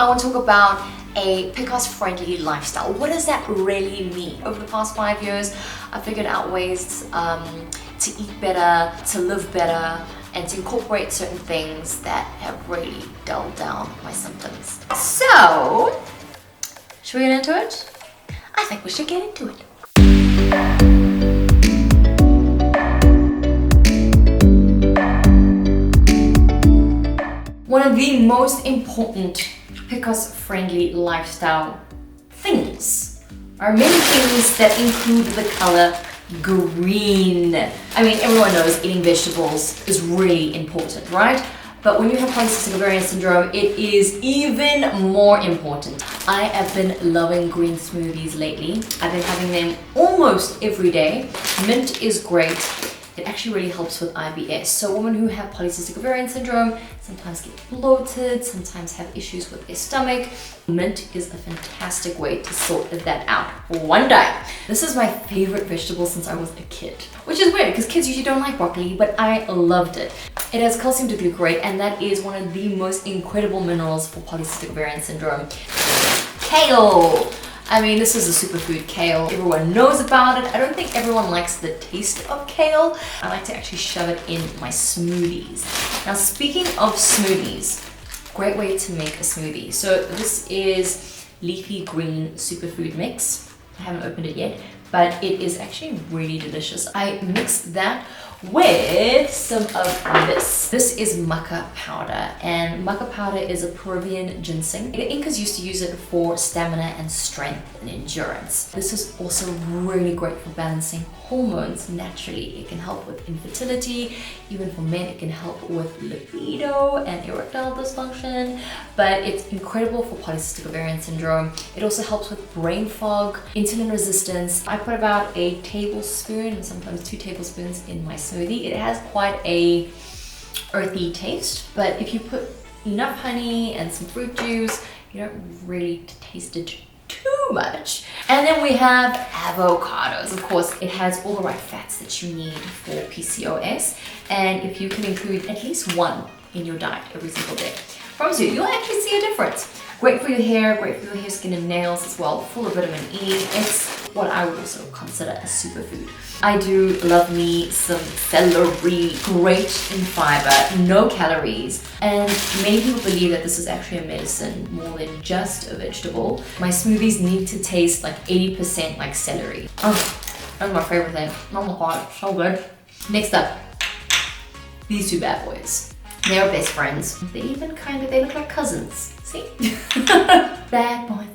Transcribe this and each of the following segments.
I want to talk about a PCOS-friendly lifestyle. What does that really mean? Over the past 5 years, I figured out ways to eat better, to live better, and to incorporate certain things that have really dulled down my symptoms. So, should we get into it? I think we should get into it. One of the most important PCOS-friendly lifestyle things are many things that include the color green. I mean, everyone knows eating vegetables is really important, right? But when you have polycystic ovarian syndrome, it is even more important. I have been loving green smoothies lately. I've been having them almost every day. Mint is great. It actually really helps with IBS. So women who have polycystic ovarian syndrome sometimes get bloated, sometimes have issues with their stomach. Mint is a fantastic way to sort that out one day. This is my favorite vegetable since I was a kid, which is weird because kids usually don't like broccoli, but I loved it. It has calcium diglycerate, and that is one of the most incredible minerals for polycystic ovarian syndrome. Kale. I mean, this is a superfood, kale. Everyone knows about it. I don't think everyone likes the taste of kale. I like to actually shove it in my smoothies. Now, speaking of smoothies, great way to make a smoothie. So this is leafy green superfood mix. I haven't opened it yet, but it is actually really delicious. I mixed that with some of this. This is Maca powder, and Maca powder is a Peruvian ginseng. The Incas used to use it for stamina and strength and endurance. This is also really great for balancing hormones naturally. It can help with infertility. Even for men, it can help with libido and erectile dysfunction, but it's incredible for polycystic ovarian syndrome. It also helps with brain fog, insulin resistance. I put about a tablespoon and sometimes 2 tablespoons in my smoothie. It has quite a earthy taste, but if you put enough honey and some fruit juice, you don't really taste it too much. And then we have avocados. Of course, it has all the right fats that you need for PCOS, and if you can include at least one in your diet every single day, I promise you, you'll actually see a difference. Great for your hair, great for your hair, skin, and nails as well, full of vitamin E. It's what I would also consider a superfood. I do love me some celery, great in fiber, no calories, and many people believe that this is actually a medicine more than just a vegetable. My smoothies need to taste like 80% like celery. Oh, that's my favorite thing. Oh my god, so good. Next up, these two bad boys. They're best friends. They even they look like cousins. See? Bad boys.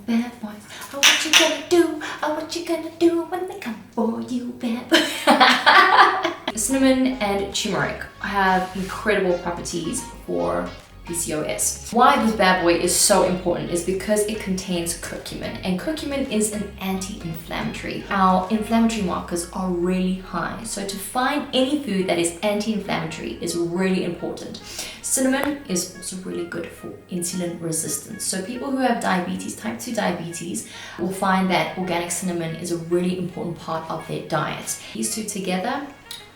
Oh, what you gonna do? Oh, what you gonna do when they come for you, bad boy? Cinnamon and turmeric have incredible properties for PCOS. Why this bad boy is so important is because it contains curcumin, and curcumin is an anti-inflammatory. Our inflammatory markers are really high, so to find any food that is anti-inflammatory is really important. Cinnamon is also really good for insulin resistance. So people who have diabetes, type 2 diabetes, will find that organic cinnamon is a really important part of their diet. These two together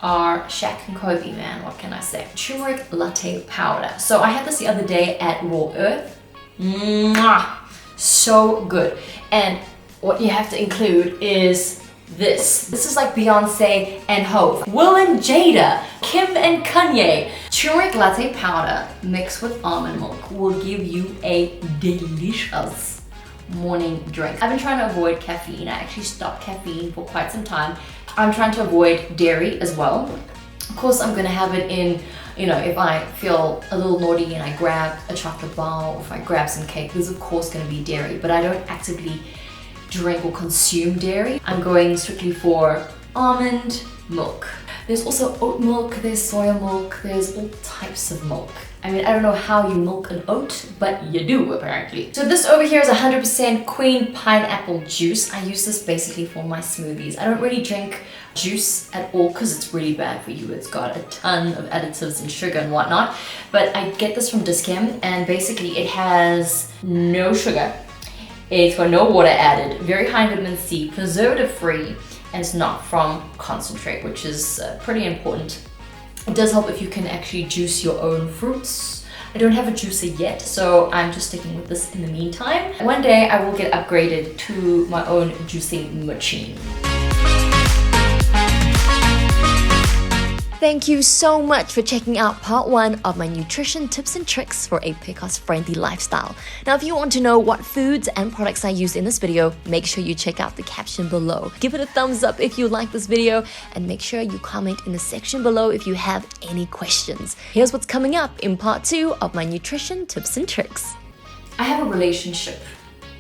are Shaq and Kobe, man, what can I say? Turmeric latte powder. So I had this the other day at Raw Earth. Mwah! So good. And what you have to include is this. This is like Beyonce and Hove, Will and Jada, Kim and Kanye. Turmeric latte powder mixed with almond milk will give you a delicious morning drink. I've been trying to avoid caffeine. I actually stopped caffeine for quite some time. I'm trying to avoid dairy as well. Of course, I'm gonna have it in, if I feel a little naughty and I grab a chocolate bar, or if I grab some cake, there's of course gonna be dairy, but I don't actively drink or consume dairy. I'm going strictly for almond milk. There's also oat milk, there's soya milk, there's all types of milk. I mean, I don't know how you milk an oat, but you do apparently. So this over here is 100% Queen pineapple juice. I use this basically for my smoothies. I don't really drink juice at all because it's really bad for you. It's got a ton of additives and sugar and whatnot. But I get this from Dischem, and basically it has no sugar. It's got no water added, very high vitamin C, preservative free, and it's not from concentrate, which is pretty important. It does help if you can actually juice your own fruits. I don't have a juicer yet, so I'm just sticking with this in the meantime. One day I will get upgraded to my own juicing machine. Thank you so much for checking out part 1 of my nutrition tips and tricks for a PCOS-friendly lifestyle. Now, if you want to know what foods and products I used in this video, make sure you check out the caption below. Give it a thumbs up if you like this video, and make sure you comment in the section below if you have any questions. Here's what's coming up in part 2 of my nutrition tips and tricks. I have a relationship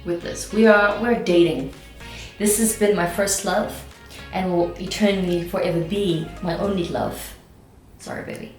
with this. We're dating. This has been my first love, and will eternally forever be my only love. Sorry, baby.